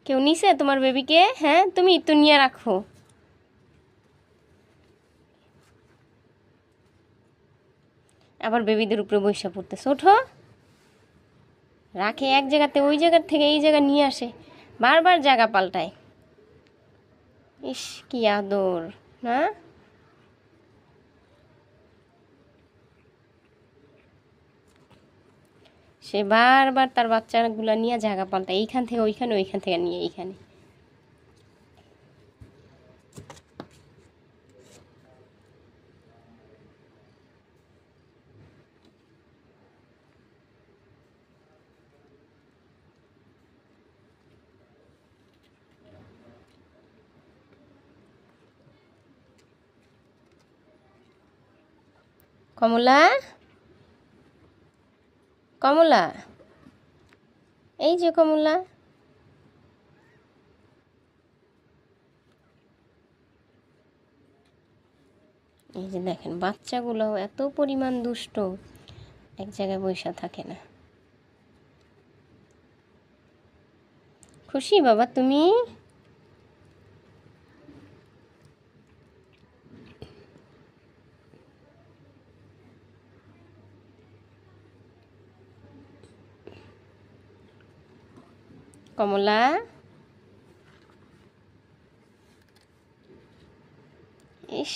কেউ নিছে তোমার বেবিকে? হ্যাঁ, তুমি তো নিয়ে রাখো। আবার বেবিদের উপরে বৈশা পড়তেছে। ওঠো। রাখে এক জায়গাতে, ওই জায়গার থেকে এই জায়গা নিয়ে আসে, বারবার জায়গা পাল্টায়। ইস কি আদর না। সে বারবার তার বাচ্চাগুলো নিয়ে জায়গা পাল্টায়, এইখান থেকে ওইখানে, ওইখান থেকে নিয়ে এইখানে। কমলা, কমলা, এই যে কমলা। এই যে দেখেন, বাচ্চাগুলো এত পরিমাণ দুষ্ট, এক জায়গায় বসে থাকে না। খুশি বাবা তুমি? কমলা, ইস